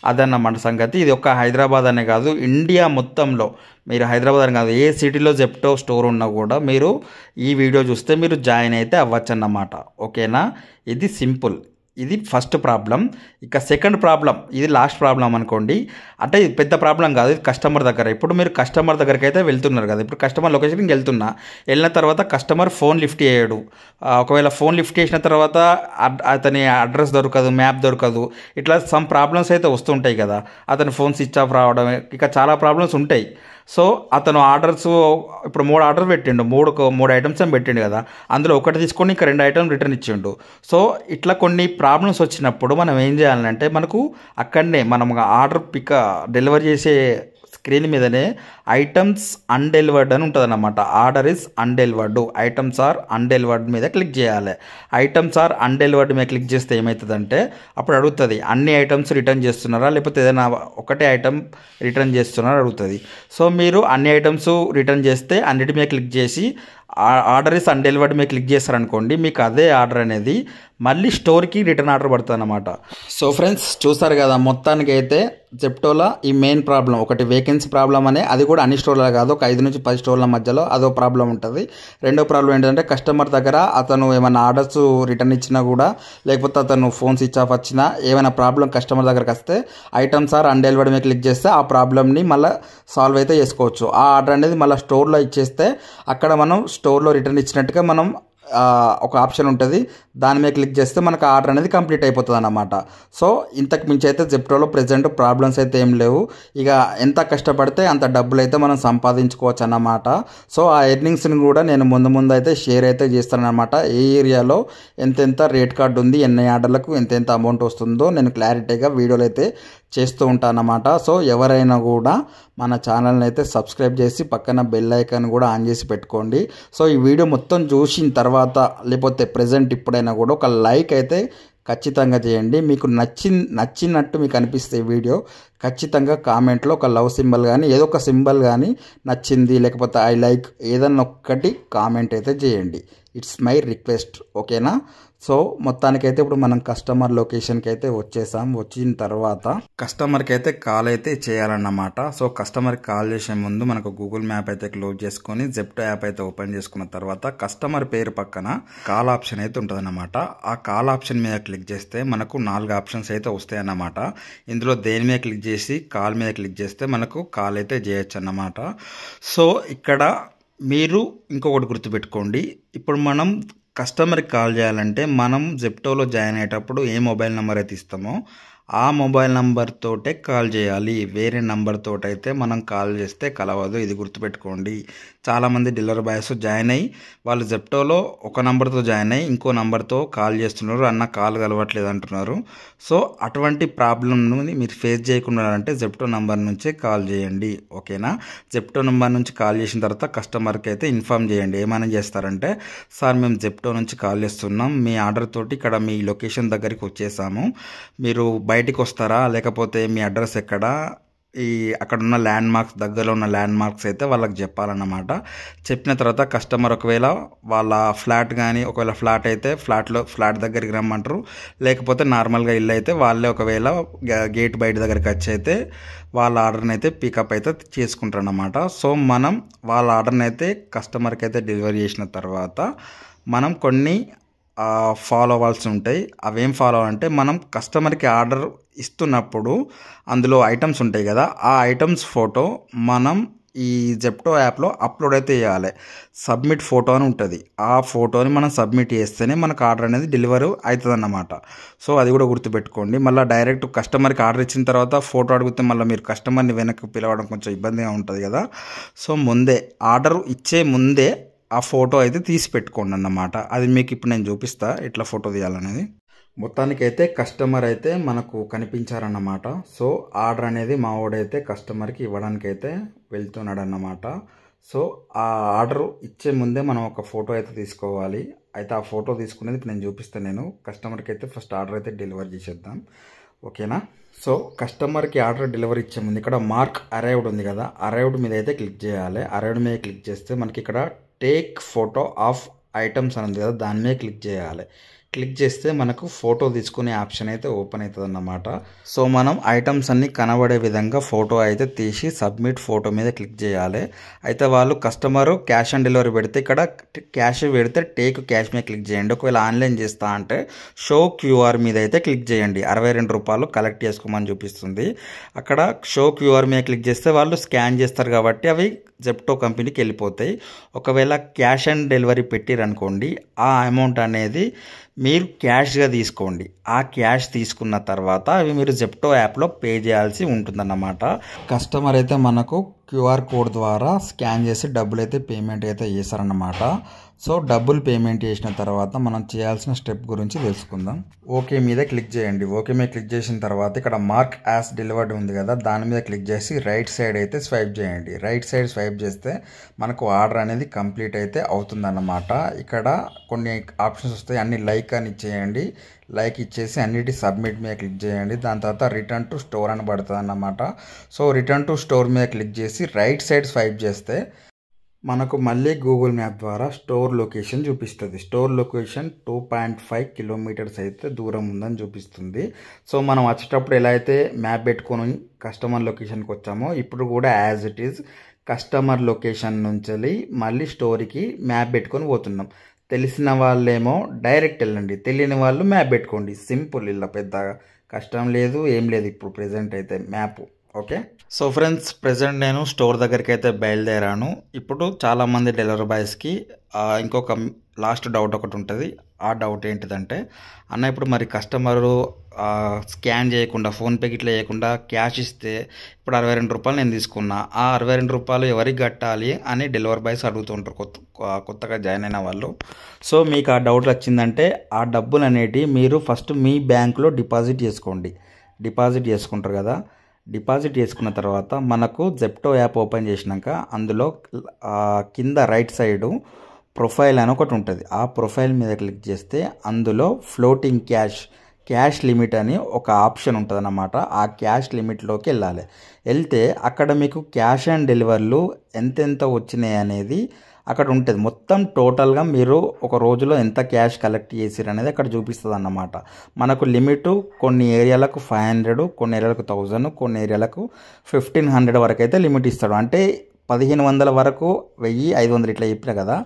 అదన్నమాట సంగతి. ఇది ఒక్క హైదరాబాద్ అనే కాదు, ఇండియా మొత్తంలో మీరు హైదరాబాద్ అని కాదు, ఏ సిటీలో జెప్టో స్టోర్ ఉన్నా కూడా మీరు ఈ వీడియో చూస్తే మీరు జాయిన్ అయితే అవ్వచ్చు అన్నమాట. ఓకేనా? ఇది సింపుల్. ఇది ఫస్ట్ ప్రాబ్లం. ఇక సెకండ్ ప్రాబ్లం, ఇది లాస్ట్ ప్రాబ్లం అనుకోండి. అంటే ఇది పెద్ద ప్రాబ్లం కాదు, ఇది కస్టమర్ దగ్గర. ఇప్పుడు మీరు కస్టమర్ దగ్గరికి అయితే వెళ్తున్నారు కదా, ఇప్పుడు కస్టమర్ లొకేషన్కి వెళ్ళిన తర్వాత కస్టమర్ ఫోన్ లిఫ్ట్ చేయడు. ఒకవేళ ఫోన్ లిఫ్ట్ చేసిన తర్వాత అతని అడ్రస్ దొరకదు, మ్యాప్ దొరకదు, ఇట్లా సమ్ ప్రాబ్లమ్స్ అయితే వస్తుంటాయి కదా. అతని ఫోన్ స్విచ్ ఆఫ్ రావడం, ఇక చాలా ప్రాబ్లమ్స్ ఉంటాయి. సో అతను ఆర్డర్స్ ఇప్పుడు 3 ఆర్డర్ పెట్టిండు, 3 ఐటమ్స్ ఏం పెట్టిండు కదా, అందులో ఒకటి తీసుకొని ఇంకా 2 ఐటమ్ రిటర్న్ ఇచ్చిండు. సో ఇట్లా కొన్ని ప్రాబ్లమ్స్ వచ్చినప్పుడు మనం ఏం చేయాలంటే మనకు అక్కడనే మనం ఆర్డర్ డెలివరీ చేసే స్క్రీన్ మీదనే ఐటమ్స్ అన్డెలివర్డ్ అని ఉంటుంది అన్నమాట. Order is undelivered, items are undelivered మీద క్లిక్ చేయాలి. ఐటమ్స్ ఆర్ అన్డెలివర్డ్ మీద క్లిక్ చేస్తే ఏమవుతుందంటే అప్పుడు అడుగుతుంది అన్ని ఐటమ్స్ రిటర్న్ చేస్తున్నారా లేకపోతే ఏదైనా ఒకటే ఐటమ్ రిటర్న్ చేస్తున్నారా అడుగుతుంది. సో మీరు అన్ని ఐటమ్స్ రిటర్న్ చేస్తే అన్నిటి మీద క్లిక్ చేసి ఆర్డర్ ఇస్ అన్డెలివర్డ్ మీద క్లిక్ చేస్తారనుకోండి, మీకు అదే ఆర్డర్ అనేది మళ్ళీ స్టోర్కి రిటర్న్ ఆర్డర్ పడుతుంది అన్నమాట. సో ఫ్రెండ్స్ చూసారు కదా, మొత్తానికి అయితే జెప్టోలో ఈ మెయిన్ ప్రాబ్లం ఒకటి వేకెన్సీ ప్రాబ్లం అనే, అది కూడా అన్ని స్టోర్లో కాదు, ఒక 5 నుంచి 10 స్టోర్ల మధ్యలో అదో ప్రాబ్లం ఉంటుంది. రెండో ప్రాబ్లం ఏంటంటే కస్టమర్ దగ్గర అతను ఏమైనా ఆర్డర్స్ రిటర్న్ ఇచ్చినా కూడా లేకపోతే అతను ఫోన్ స్విచ్ ఆఫ్ వచ్చినా ఏమైనా ప్రాబ్లం కస్టమర్ దగ్గరకు వస్తే ఐటమ్స్ ఆర్ అన్డెలివర్డ్ మీద క్లిక్ చేస్తే ఆ ప్రాబ్లమ్ని మళ్ళీ సాల్వ్ అయితే చేసుకోవచ్చు. ఆ ఆర్డర్ అనేది మళ్ళీ స్టోర్లో ఇచ్చేస్తే అక్కడ మనం స్టోర్లో రిటర్న్ ఇచ్చినట్టుగా మనం ఒక ఆప్షన్ ఉంటుంది, దాని మీద క్లిక్ చేస్తే మనకు ఆర్డర్ అనేది కంప్లీట్ అయిపోతుంది అన్నమాట. సో ఇంతకు మించి అయితే జెప్టోలో ప్రెజెంట్ ప్రాబ్లమ్స్ అయితే ఏం లేవు. ఇక ఎంత కష్టపడితే అంత డబ్బులు అయితే మనం సంపాదించుకోవచ్చు అన్నమాట. సో ఆ ఎర్నింగ్స్ని కూడా నేను ముందు అయితే షేర్ అయితే చేస్తానన్నమాట. ఏ ఏరియాలో ఎంతెంత రేట్ కార్డు ఉంది, ఎన్ని ఆర్డర్లకు ఎంతెంత అమౌంట్ వస్తుందో నేను క్లారిటీగా వీడియోలు అయితే చేస్తూ ఉంటానన్నమాట. సో ఎవరైనా కూడా మన ఛానల్ని అయితే సబ్స్క్రైబ్ చేసి పక్కన బెల్ ఐకాన్ కూడా ఆన్ చేసి పెట్టుకోండి. సో ఈ వీడియో మొత్తం చూసిన తర్వాత లేకపోతే ప్రెజెంట్ ఇప్పుడైనా కూడా ఒక లైక్ అయితే ఖచ్చితంగా చేయండి. మీకు నచ్చినట్టు మీకు అనిపిస్తే వీడియో ఖచ్చితంగా కామెంట్లో ఒక లవ్ సింబల్ కానీ ఏదో ఒక సింబల్ కానీ నచ్చింది లేకపోతే ఐ లైక్ ఏదన్నా ఒక్కటి కామెంట్ అయితే చేయండి. It's my request. ఓకేనా? సో మొత్తానికైతే ఇప్పుడు మనం కస్టమర్ లొకేషన్కి అయితే వచ్చిన తర్వాత కస్టమర్కి అయితే కాల్ అయితే చేయాలన్నమాట. సో కస్టమర్కి కాల్ చేసే ముందు మనకు గూగుల్ మ్యాప్ అయితే క్లోజ్ చేసుకొని జెప్టో యాప్ అయితే ఓపెన్ చేసుకున్న తర్వాత కస్టమర్ పేరు పక్కన కాల్ ఆప్షన్ అయితే ఉంటుందన్నమాట. ఆ కాల్ ఆప్షన్ మీద క్లిక్ చేస్తే మనకు 4 ఆప్షన్స్ అయితే వస్తాయి అన్నమాట. ఇందులో దేని మీద క్లిక్ చేసి కాల్ మీద క్లిక్ చేస్తే మనకు కాల్ అయితే చేయొచ్చు అన్నమాట. సో ఇక్కడ మీరు ఇంకొకటి గుర్తుపెట్టుకోండి, ఇప్పుడు మనం కస్టమర్కి కాల్ చేయాలంటే మనం జెప్టోలో జాయిన్ అయ్యేటప్పుడు ఏ మొబైల్ నెంబర్ అయితే ఇస్తామో ఆ మొబైల్ నెంబర్ తోటే కాల్ చేయాలి. వేరే నెంబర్ తోటైతే మనం కాల్ చేస్తే కలవదు. ఇది గుర్తుపెట్టుకోండి. చాలామంది డెలివరీ బాయ్స్ జాయిన్ అయ్యి వాళ్ళు జెప్టోలో ఒక నెంబర్తో జాయిన్ అయ్యి ఇంకో నెంబర్తో కాల్ చేస్తున్నారు, అన్న కాల్ కలవట్లేదు అంటున్నారు. సో అటువంటి ప్రాబ్లమ్ని మీరు ఫేస్ చేయకుండా అంటే జెప్టో నెంబర్ నుంచే కాల్ చేయండి. ఓకేనా? జెప్టో నెంబర్ నుంచి కాల్ చేసిన తర్వాత కస్టమర్కి అయితే ఇన్ఫామ్ చేయండి. ఏమైనా చేస్తారంటే, సార్ మేము జెప్టో నుంచి కాల్ చేస్తున్నాం, మీ ఆర్డర్ తోటి ఇక్కడ మీ లొకేషన్ దగ్గరికి వచ్చేసాము, మీరు బయటికి వస్తారా లేకపోతే మీ అడ్రస్ ఎక్కడ, అక్కడ ఉన్న ల్యాండ్ మార్క్స్ దగ్గరలో ఉన్న ల్యాండ్ మార్క్స్ అయితే వాళ్ళకి చెప్పాలన్నమాట. చెప్పిన తర్వాత కస్టమర్ ఒకవేళ వాళ్ళ ఫ్లాట్ కానీ ఒకవేళ ఫ్లాట్ అయితే ఫ్లాట్ దగ్గరికి రమ్మంటారు, లేకపోతే నార్మల్గా ఇల్లు అయితే వాళ్ళే ఒకవేళ గేట్ బయట దగ్గరికి వచ్చి అయితే వాళ్ళ ఆర్డర్ని అయితే పికప్ అయితే చేసుకుంటారు అన్నమాట. సో మనం వాళ్ళ ఆర్డర్ని అయితే కస్టమర్కి అయితే డెలివరీ చేసిన తర్వాత మనం కొన్ని ఫాలో అవ్వాల్సి ఉంటాయి. అవేం ఫాలో అంటే మనం కస్టమర్కి ఆర్డర్ ఇస్తున్నప్పుడు అందులో ఐటమ్స్ ఉంటాయి కదా, ఆ ఐటమ్స్ ఫోటో మనం ఈ జెప్టో యాప్లో అప్లోడ్ అయితే చేయాలి. సబ్మిట్ ఫోటో అని ఉంటుంది. ఆ ఫోటోని మనం సబ్మిట్ చేస్తేనే మనకు ఆర్డర్ అనేది డెలివరీ అవుతుంది అన్నమాట. సో అది కూడా గుర్తుపెట్టుకోండి. మళ్ళీ డైరెక్ట్ కస్టమర్కి ఆర్డర్ ఇచ్చిన తర్వాత ఫోటో అడిగితే మళ్ళీ మీరు కస్టమర్ని వెనక్కి పిలవడం కొంచెం ఇబ్బందిగా ఉంటుంది కదా. సో ముందే ఆర్డర్ ఇచ్చే ముందే ఆ ఫోటో అయితే తీసి పెట్టుకోండి అన్నమాట. అది మీకు ఇప్పుడు నేను చూపిస్తా ఎట్లా ఫోటో తీయాలనేది. మొత్తానికైతే కస్టమర్ అయితే మనకు కనిపించారన్నమాట. సో ఆర్డర్ అనేది మా వాడైతే కస్టమర్కి ఇవ్వడానికైతే వెళ్తున్నాడు అన్నమాట. సో ఆ ఆర్డర్ ఇచ్చే ముందే మనం ఒక ఫోటో అయితే తీసుకోవాలి. అయితే ఆ ఫోటో తీసుకునేది ఇప్పుడు నేను చూపిస్తాను. నేను కస్టమర్కి అయితే ఫస్ట్ ఆర్డర్ అయితే డెలివరీ చేసేద్దాం, ఓకేనా. సో కస్టమర్కి ఆర్డర్ డెలివరీ ఇచ్చే ముందు ఇక్కడ మార్క్ అరైవ్డ్ ఉంది కదా, అరైవ్డ్ మీద అయితే క్లిక్ చేయాలి. అరైవ్డ్ మీద క్లిక్ చేస్తే మనకి ఇక్కడ టేక్ ఫోటో ఆఫ్ ఐటమ్స్ అని ఉంది కదా, దాని మీద క్లిక్ చేయాలి. క్లిక్ చేస్తే మనకు ఫోటో తీసుకునే ఆప్షన్ అయితే ఓపెన్ అవుతుంది అన్నమాట. సో మనం ఐటమ్స్ అన్నీ కనబడే విధంగా ఫోటో అయితే తీసి సబ్మిట్ ఫోటో మీద క్లిక్ చేయాలి. అయితే వాళ్ళు కస్టమరు క్యాష్ ఆన్ డెలివరీ పెడితే ఇక్కడ క్యాష్ పెడితే టేక్ క్యాష్ మీద క్లిక్ చేయండి. ఒకవేళ ఆన్లైన్ చేస్తా అంటే షో క్యూఆర్ మీద అయితే క్లిక్ చేయండి. 62 రూపాయలు కలెక్ట్ చేసుకోమని చూపిస్తుంది. అక్కడ షో క్యూఆర్ మీద క్లిక్ చేస్తే వాళ్ళు స్కాన్ చేస్తారు కాబట్టి అవి జెప్టో కంపెనీకి వెళ్ళిపోతాయి. ఒకవేళ క్యాష్ ఆన్ డెలివరీ పెట్టిరనుకోండి, ఆ అమౌంట్ అనేది మీరు క్యాష్గా తీసుకోండి. ఆ క్యాష్ తీసుకున్న తర్వాత అవి మీరు జెప్టో యాప్లో పే చేయాల్సి ఉంటుందన్నమాట. కస్టమర్ అయితే మనకు క్యూఆర్ కోడ్ ద్వారా స్కాన్ చేసి డబ్బులు అయితే పేమెంట్ అయితే చేశారన్నమాట. సో డబ్బులు పేమెంట్ చేసిన తర్వాత మనం చేయాల్సిన స్టెప్ గురించి తెలుసుకుందాం. ఓకే మీద క్లిక్ చేయండి. ఓకే మీద క్లిక్ చేసిన తర్వాత ఇక్కడ మార్క్ యాజ్ డెలివర్డ్ ఉంది కదా, దాని మీద క్లిక్ చేసి రైట్ సైడ్ అయితే స్వైప్ చేయండి. రైట్ సైడ్ స్వైప్ చేస్తే మనకు ఆర్డర్ అనేది కంప్లీట్ అయితే అవుతుందన్నమాట. ఇక్కడ కొన్ని ఆప్షన్స్ వస్తాయి, అన్ని లైక్ అని ఇచ్చేయండి. లైక్ ఇచ్చేసి అన్నిటి సబ్మిట్ మీద క్లిక్ చేయండి. దాని తర్వాత రిటర్న్ టు స్టోర్ అని పడుతుంది అన్నమాట. సో రిటర్న్ టు స్టోర్ మీద క్లిక్ చేసి రైట్ సైడ్ స్వైప్ చేస్తే మనకు మళ్ళీ గూగుల్ మ్యాప్ ద్వారా స్టోర్ లొకేషన్ చూపిస్తుంది. స్టోర్ లొకేషన్ 2.5 కిలోమీటర్స్ అయితే దూరం ఉందని చూపిస్తుంది. సో మనం వచ్చేటప్పుడు ఎలా అయితే మ్యాప్ పెట్టుకొని కస్టమర్ లొకేషన్కి వచ్చామో ఇప్పుడు కూడా as it is customer location నుంచి మళ్ళీ స్టోర్కి మ్యాప్ పెట్టుకొని పోతున్నాం. తెలిసిన వాళ్ళేమో డైరెక్ట్ వెళ్ళండి, తెలియని వాళ్ళు మ్యాప్ పెట్టుకోండి. సింపుల్, ఇలా పెద్ద కష్టం లేదు, ఏం లేదు. ఇప్పుడు ప్రెజెంట్ అయితే map okay. So friends, present నేను స్టోర్ దగ్గరికి అయితే బయలుదేరాను. ఇప్పుడు చాలామంది డెలివరీ బాయ్స్కి ఇంకొక లాస్ట్ డౌట్ ఒకటి ఉంటుంది. ఆ డౌట్ ఏంటిదంటే, అన్న ఇప్పుడు మరి కస్టమరు స్కాన్ చేయకుండా ఫోన్పే గిట్లా చేయకుండా క్యాష్ ఇస్తే ఇప్పుడు 62 రూపాయలు నేను తీసుకున్నా, ఆ 62 రూపాయలు ఎవరికి కట్టాలి అని డెలివరీ బాయ్స్ అడుగుతుంటారు కొత్తగా జాయిన్ అయిన వాళ్ళు. సో మీకు ఆ డౌట్ వచ్చిందంటే ఆ డబ్బులు అనేటివి మీరు ఫస్ట్ మీ బ్యాంకులో డిపాజిట్ చేసుకోండి. డిపాజిట్ చేసుకుంటారు కదా, డిపాజిట్ చేసుకున్న తర్వాత మనకు జెప్టో యాప్ ఓపెన్ చేసినాక అందులో కింద రైట్ సైడు ప్రొఫైల్ అని ఒకటి ఉంటుంది. ఆ ప్రొఫైల్ మీద క్లిక్ చేస్తే అందులో ఫ్లోటింగ్ క్యాష్ లిమిట్ అని ఒక ఆప్షన్ ఉంటుంది అన్నమాట. ఆ క్యాష్ లిమిట్లోకి వెళ్ళాలి. వెళ్తే అక్కడ మీకు క్యాష్ ఆన్ డెలివరీలు ఎంతెంత వచ్చినాయి అనేది అక్కడ ఉంటుంది. మొత్తం టోటల్గా మీరు ఒక రోజులో ఎంత క్యాష్ కలెక్ట్ చేసిరు అనేది అక్కడ చూపిస్తుంది అన్నమాట. మనకు లిమిట్ కొన్ని ఏరియాలకు 500, కొన్ని ఏరియాలకు 1000, కొన్ని ఏరియాలకు 1500 వరకు అయితే లిమిట్ ఇస్తాడు. అంటే 1500 వరకు 1000, 500 ఇట్లా చెప్పిన కదా,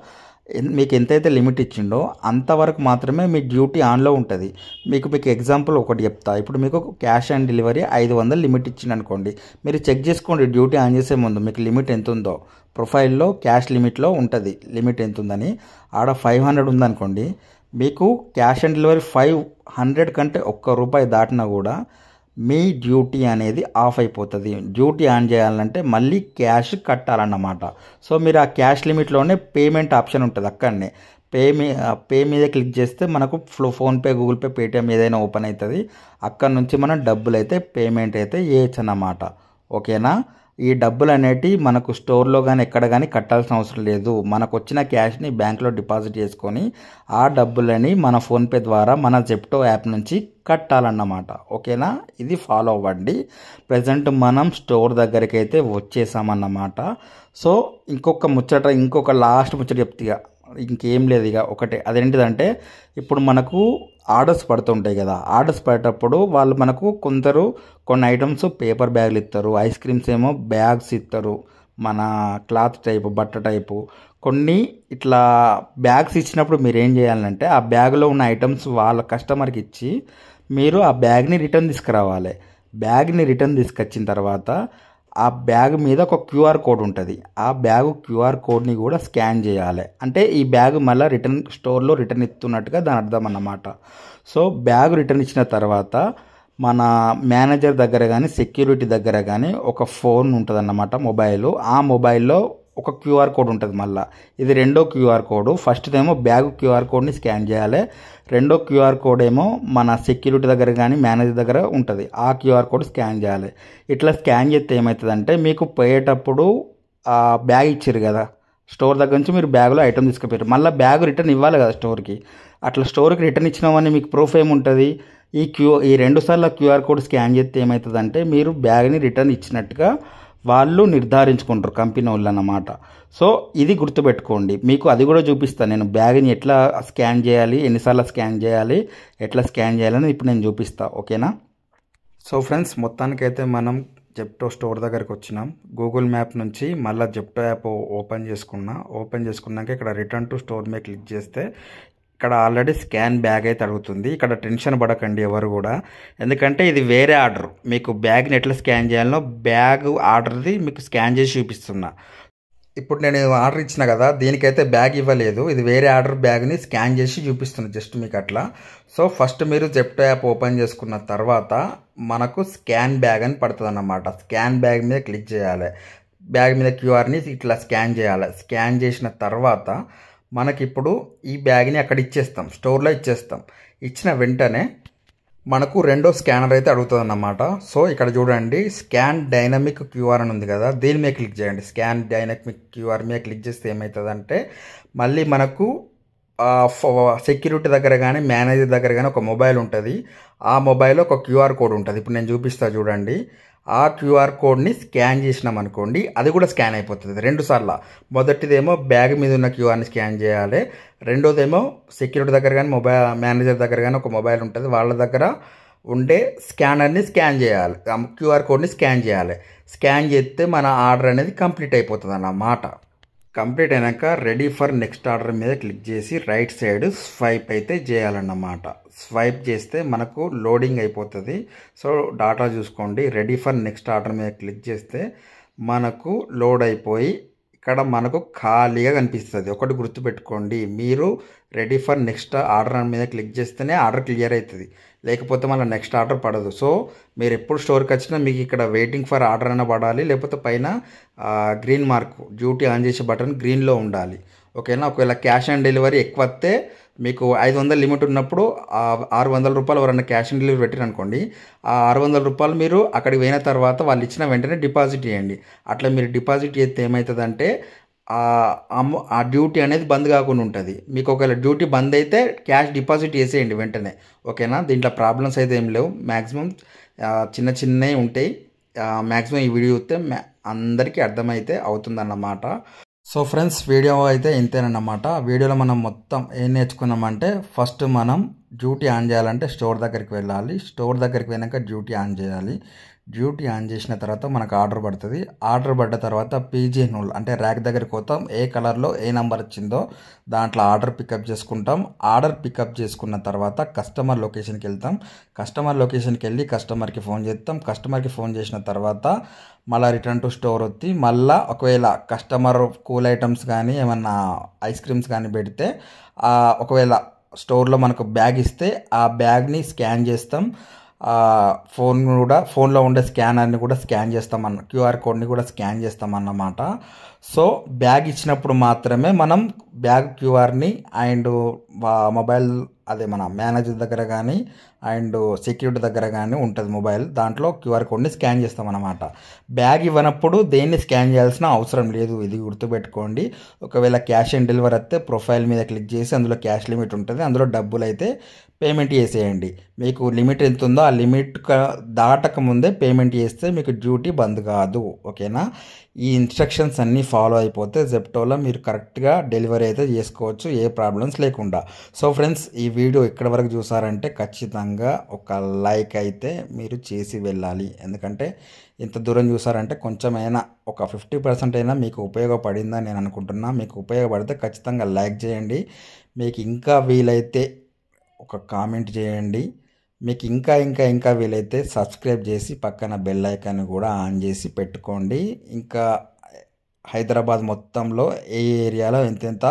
మీకు ఎంతైతే లిమిట్ ఇచ్చిండో అంతవరకు మాత్రమే మీ డ్యూటీ ఆన్లో ఉంటుంది. మీకు ఎగ్జాంపుల్ ఒకటి చెప్తా. ఇప్పుడు మీకు క్యాష్ ఆన్ డెలివరీ 500 లిమిట్ ఇచ్చింది అనుకోండి, మీరు చెక్ చేసుకోండి డ్యూటీ ఆన్ చేసే ముందు మీకు లిమిట్ ఎంత ఉందో. ప్రొఫైల్లో క్యాష్ లిమిట్లో ఉంటుంది లిమిట్ ఎంత ఉందని. ఆడ 500 ఉందనుకోండి, మీకు క్యాష్ ఆన్ డెలివరీ 500 కంటే ₹1 దాటినా కూడా మీ డ్యూటీ అనేది ఆఫ్ అయిపోతుంది. డ్యూటీ ఆన్ చేయాలంటే మళ్ళీ క్యాష్ కట్టాలన్నమాట. సో మీరు ఆ క్యాష్ లిమిట్లోనే పేమెంట్ ఆప్షన్ ఉంటుంది. అక్కడనే పే మీద క్లిక్ చేస్తే మనకు ఫోన్పే, గూగుల్ పే, పేటిఎం ఏదైనా ఓపెన్ అవుతుంది. అక్కడ నుంచి మనం డబ్బులు అయితే పేమెంట్ అయితే చేయొచ్చు అన్నమాట. ఓకేనా. ఈ డబ్బులు అనేటివి మనకు స్టోర్లో కానీ ఎక్కడ కానీ కట్టాల్సిన అవసరం లేదు. మనకు వచ్చిన క్యాష్ని బ్యాంక్లో డిపాజిట్ చేసుకొని ఆ డబ్బులని మన ఫోన్పే ద్వారా మన జెప్టో యాప్ నుంచి కట్టాలన్నమాట. ఓకేనా. ఇది ఫాలో అవ్వండి. ప్రజెంట్ మనం స్టోర్ దగ్గరికి అయితే వచ్చేసామన్నమాట. సో ఇంకొక లాస్ట్ ముచ్చట చెప్తా. ఇంకేం లేదు, ఇక ఒకటే. అదేంటిదంటే, ఇప్పుడు మనకు ఆర్డర్స్ పడుతుంటాయి కదా, ఆర్డర్స్ పడేటప్పుడు వాళ్ళు మనకు కొన్ని ఐటమ్స్ పేపర్ బ్యాగులు ఇస్తారు, ఐస్ క్రీమ్స్ ఏమో బ్యాగ్స్ ఇస్తారు, మన క్లాత్ టైపు, బట్ట టైపు కొన్ని ఇట్లా బ్యాగ్స్ ఇచ్చినప్పుడు మీరు ఏం చేయాలంటే ఆ బ్యాగ్లో ఉన్న ఐటమ్స్ వాళ్ళ కస్టమర్కి ఇచ్చి మీరు ఆ బ్యాగ్ని రిటర్న్ తీసుకురావాలి. బ్యాగ్ని రిటర్న్ తీసుకొచ్చిన తర్వాత ఆ బ్యాగ్ మీద ఒక క్యూఆర్ కోడ్ ఉంటుంది. ఆ బ్యాగ్ క్యూఆర్ కోడ్ని కూడా స్కాన్ చేయాలి. అంటే ఈ బ్యాగ్ మళ్ళీ రిటర్న్ స్టోర్లో రిటర్న్ ఇస్తున్నట్టుగా దాని అర్థం అన్నమాట. సో బ్యాగ్ రిటర్న్ ఇచ్చిన తర్వాత మన మేనేజర్ దగ్గర కానీ సెక్యూరిటీ దగ్గర కానీ ఒక ఫోన్ ఉంటుంది అన్నమాట, మొబైల్. ఆ మొబైల్లో ఒక క్యూఆర్ కోడ్ ఉంటుంది. మళ్ళీ ఇది రెండో క్యూఆర్ కోడ్. ఫస్ట్దేమో బ్యాగ్ క్యూఆర్ కోడ్ని స్కాన్ చేయాలి. రెండో క్యూఆర్ కోడ్ ఏమో మన సెక్యూరిటీ దగ్గర కానీ మేనేజర్ దగ్గర ఉంటుంది. ఆ క్యూఆర్ కోడ్ స్కాన్ చేయాలి. ఇట్లా స్కాన్ చేస్తే ఏమవుతుందంటే మీకు పోయేటప్పుడు ఆ బ్యాగ్ ఇచ్చారు కదా స్టోర్ దగ్గర నుంచి, మీరు బ్యాగ్లో ఐటమ్ తీసుకుపోయారు, మళ్ళీ బ్యాగ్ రిటర్న్ ఇవ్వాలి కదా స్టోర్కి. అట్లా స్టోర్కి రిటర్న్ ఇచ్చినామని మీకు ప్రూఫ్ ఏముంటుంది? ఈ 2 సార్లు క్యూఆర్ కోడ్ స్కాన్ చేస్తే ఏమవుతుందంటే మీరు బ్యాగ్ని రిటర్న్ ఇచ్చినట్టుగా వాళ్ళు నిర్ధారించుకుంటారు, కంపెనీ వాళ్ళు అన్నమాట. సో ఇది గుర్తుపెట్టుకోండి. మీకు అది కూడా చూపిస్తాను నేను, బ్యాగ్ని ఎట్లా స్కాన్ చేయాలి, ఎన్నిసార్లు స్కాన్ చేయాలి, ఎట్లా స్కాన్ చేయాలని ఇప్పుడు నేను చూపిస్తాను. ఓకేనా? సో ఫ్రెండ్స్, మొత్తానికైతే మనం జెప్టో స్టోర్ దగ్గరికి వచ్చినాం. గూగుల్ మ్యాప్ నుంచి మళ్ళీ జెప్టో యాప్ ఓపెన్ చేసుకున్నాక ఇక్కడ రిటర్న్ టు స్టోర్ మీద క్లిక్ చేస్తే ఇక్కడ ఆల్రెడీ స్కాన్ బ్యాగ్ అయితే అడుగుతుంది. ఇక్కడ టెన్షన్ పడకండి ఎవరు కూడా, ఎందుకంటే ఇది వేరే ఆర్డర్. మీకు బ్యాగ్ని ఎట్లా స్కాన్ చేయాలనో బ్యాగ్ ఆర్డర్ది మీకు స్కాన్ చేసి చూపిస్తున్నా. ఇప్పుడు నేను ఆర్డర్ ఇచ్చిన కదా, దీనికైతే బ్యాగ్ ఇవ్వలేదు, ఇది వేరే ఆర్డర్ బ్యాగ్ని స్కాన్ చేసి చూపిస్తున్నా జస్ట్ మీకు అట్లా. సో ఫస్ట్ మీరు జెప్టో యాప్ ఓపెన్ చేసుకున్న తర్వాత మనకు స్కాన్ బ్యాగ్ అని పడుతుంది అన్నమాట. స్కాన్ బ్యాగ్ మీద క్లిక్ చేయాలి. బ్యాగ్ మీద క్యూఆర్ని ఇట్లా స్కాన్ చేయాలి. స్కాన్ చేసిన తర్వాత మనకిప్పుడు ఈ బ్యాగ్ని అక్కడ ఇచ్చేస్తాం, స్టోర్లో ఇచ్చేస్తాం. ఇచ్చిన వెంటనే మనకు రెండో స్కానర్ అయితే అడుగుతుంది అన్నమాట. సో ఇక్కడ చూడండి, స్కాన్ డైనమిక్ క్యూఆర్ అని ఉంది కదా, దీని మీద క్లిక్ చేయండి. స్కాన్ డైనమిక్ క్యూఆర్ మీద క్లిక్ చేస్తే ఏమవుతుందంటే మళ్ళీ మనకు సెక్యూరిటీ దగ్గర కానీ మేనేజర్ దగ్గర కానీ ఒక మొబైల్ ఉంటుంది. ఆ మొబైల్లో ఒక క్యూఆర్ కోడ్ ఉంటుంది. ఇప్పుడు నేను చూపిస్తా చూడండి. ఆ క్యూఆర్ కోడ్ని స్కాన్ చేసినాం అనుకోండి, అది కూడా స్కాన్ అయిపోతుంది 2 సార్లు. మొదటిదేమో బ్యాగ్ మీద ఉన్న క్యూఆర్ని స్కాన్ చేయాలి. రెండోదేమో సెక్యూరిటీ దగ్గర కానీ మేనేజర్ దగ్గర కానీ ఒక మొబైల్ ఉంటుంది, వాళ్ళ దగ్గర ఉండే స్కానర్ని స్కాన్ చేయాలి, క్యూఆర్ కోడ్ని స్కాన్ చేయాలి. స్కాన్ చేస్తే మన ఆర్డర్ అనేది కంప్లీట్ అయిపోతుంది అన్నమాట. కంప్లీట్ అయినాక రెడీ ఫర్ నెక్స్ట్ ఆర్డర్ మీద క్లిక్ చేసి రైట్ సైడ్ స్వైప్ అయితే చేయాలన్నమాట. స్వైప్ చేస్తే మనకు లోడింగ్ అయిపోతుంది. సో డాటా చూసుకోండి. రెడీ ఫర్ నెక్స్ట్ ఆర్డర్ మీద క్లిక్ చేస్తే మనకు లోడ్ అయిపోయి ఇక్కడ మనకు ఖాళీగా కనిపిస్తుంది. ఒకటి గుర్తుపెట్టుకోండి, మీరు రెడీ ఫర్ నెక్స్ట్ ఆర్డర్ మీద క్లిక్ చేస్తేనే ఆర్డర్ క్లియర్ అవుతుంది, లేకపోతే మళ్ళీ నెక్స్ట్ ఆర్డర్ పడదు. సో మీరు ఎప్పుడు స్టోర్కి వచ్చినా మీకు ఇక్కడ వెయిటింగ్ ఫర్ ఆర్డర్ అయినా పడాలి, లేకపోతే పైన గ్రీన్ మార్క్ డ్యూటీ ఆన్ చేసే బటన్ గ్రీన్లో ఉండాలి. ఓకేనా? ఒకవేళ క్యాష్ ఆన్ డెలివరీ ఎక్కువ వస్తే మీకు 500 లిమిట్ ఉన్నప్పుడు 600 రూపాయలు ఎవరైనా క్యాష్ ఆన్ డెలివరీ పెట్టారు అనుకోండి, ఆ 600 రూపాయలు మీరు అక్కడికి పోయిన తర్వాత వాళ్ళు ఇచ్చిన వెంటనే డిపాజిట్ చేయండి. అట్లా మీరు డిపాజిట్ చేస్తే ఏమవుతుందంటే ఆ డ్యూటీ అనేది బంద్ కాకుండా ఉంటుంది. మీకు ఒకవేళ డ్యూటీ బంద్ అయితే క్యాష్ డిపాజిట్ చేసేయండి వెంటనే. ఓకేనా? దీంట్లో ప్రాబ్లమ్స్ అయితే ఏం లేవు, మ్యాక్సిమం చిన్నవి ఉంటాయి. మ్యాక్సిమం ఈ వీడియో చూస్తే అందరికీ అర్థమైతే అవుతుందన్నమాట. సో ఫ్రెండ్స్, వీడియో అయితే ఇంతేనన్నమాట. వీడియోలో మనం మొత్తం ఏం నేర్చుకున్నామంటే, ఫస్ట్ మనం డ్యూటీ ఆన్ చేయాలంటే స్టోర్ దగ్గరికి వెళ్ళాలి. స్టోర్ దగ్గరికి వెళ్ళాక డ్యూటీ ఆన్ చేయాలి. డ్యూటీ ఆన్ చేసిన తర్వాత మనకు ఆర్డర్ పడుతుంది. ఆర్డర్ పడ్డ తర్వాత పీజీ నూల్ అంటే ర్యాక్ దగ్గరికి పోతాం. ఏ కలర్లో ఏ నెంబర్ వచ్చిందో దాంట్లో ఆర్డర్ పికప్ చేసుకుంటాం. ఆర్డర్ పికప్ చేసుకున్న తర్వాత కస్టమర్ లొకేషన్కి వెళ్తాం. కస్టమర్ లొకేషన్కి వెళ్ళి కస్టమర్కి ఫోన్ చేస్తాం. కస్టమర్కి ఫోన్ చేసిన తర్వాత మళ్ళీ రిటర్న్ టు స్టోర్ వచ్చి మళ్ళీ ఒకవేళ కస్టమర్ కూల్ ఐటమ్స్ కానీ ఏమన్నా ఐస్ క్రీమ్స్ కానీ పెడితే ఒకవేళ స్టోర్లో మనకు బ్యాగ్ ఇస్తే ఆ బ్యాగ్ని స్కాన్ చేస్తాం. ఫోన్లో ఉండే స్కానర్ని కూడా స్కాన్ చేస్తామన్న, క్యూఆర్ కోడ్ని కూడా స్కాన్ చేస్తామన్నమాట. సో బ్యాగ్ ఇచ్చినప్పుడు మాత్రమే మనం బ్యాగ్ క్యూఆర్ని అండ్ మొబైల్ అదే మన మేనేజర్ దగ్గర కానీ అండ్ సెక్యూరిటీ దగ్గర కానీ ఉంటుంది మొబైల్, దాంట్లో క్యూఆర్ కోడ్ని స్కాన్ చేస్తామన్నమాట. బ్యాగ్ ఇవ్వనప్పుడు దేన్ని స్కాన్ చేయాల్సిన అవసరం లేదు, ఇది గుర్తుపెట్టుకోండి. ఒకవేళ క్యాష్ ఆన్ డెలివరీ వస్తే ప్రొఫైల్ మీద క్లిక్ చేసి అందులో క్యాష్ లిమిట్ ఉంటుంది, అందులో డబ్బులు అయితే పేమెంట్ చేసేయండి. మీకు లిమిట్ ఎంత ఉందో ఆ లిమిట్ దాటక ముందే పేమెంట్ చేస్తే మీకు డ్యూటీ బంద్ కాదు. ఓకేనా? ఈ ఇన్స్ట్రక్షన్స్ అన్నీ ఫాలో అయిపోతే జెప్టోలో మీరు కరెక్ట్గా డెలివరీ అయితే చేసుకోవచ్చు, ఏ ప్రాబ్లమ్స్ లేకుండా. సో ఫ్రెండ్స్, ఈ వీడియో ఇక్కడ వరకు చూసారంటే ఖచ్చితంగా ఒక లైక్ అయితే మీరు చేసి వెళ్ళాలి. ఎందుకంటే ఇంత దూరం చూసారంటే కొంచెమైనా ఒక 50% అయినా మీకు ఉపయోగపడిందని నేను అనుకుంటున్నా. మీకు ఉపయోగపడితే ఖచ్చితంగా లైక్ చేయండి. మీకు ఇంకా వీలైతే ఒక కామెంట్ చేయండి. మీకు ఇంకా వీలైతే సబ్స్క్రైబ్ చేసి పక్కన బెల్ ఐకాన్ కూడా ఆన్ చేసి పెట్టుకోండి. ఇంకా హైదరాబాద్ మొత్తంలో ఏ ఏరియాలో ఎంతెంత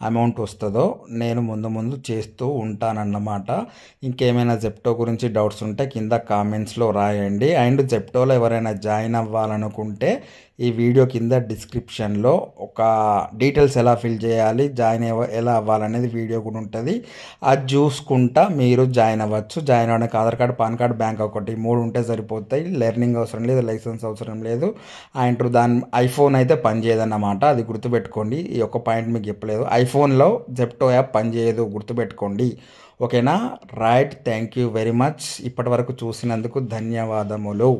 అమౌంట్ వస్తుందో నేను ముందు చేస్తూ ఉంటానన్నమాట. ఇంకేమైనా జెప్టో గురించి డౌట్స్ ఉంటే కింద కామెంట్స్లో రాయండి. అండ్ జెప్టోలో ఎవరైనా జాయిన్ అవ్వాలనుకుంటే ఈ వీడియో కింద డిస్క్రిప్షన్లో ఒక డీటెయిల్స్ ఎలా ఫిల్ చేయాలి, ఎలా అవ్వాలనేది వీడియో కూడా ఉంటుంది. అది చూసుకుంటా మీరు జాయిన్ అవ్వచ్చు. జాయిన్ అవ్వడానికి Aadhaar card, pan card, bank ఒకటి 3 ఉంటే సరిపోతాయి. లెర్నింగ్ అవసరం లేదు, లైసెన్స్ అవసరం లేదు. అండ్ దాని ఐఫోన్ అయితే పనిచేయదన్నమాట, అది గుర్తుపెట్టుకోండి. ఈ ఒక్క పాయింట్ మీకు చెప్పలేదు, ఐఫోన్లో జెప్టో యాప్ పనిచేయదు, గుర్తుపెట్టుకోండి. ఓకేనా? Right, thank you very much. ఇప్పటి వరకు చూసినందుకు ధన్యవాదములు.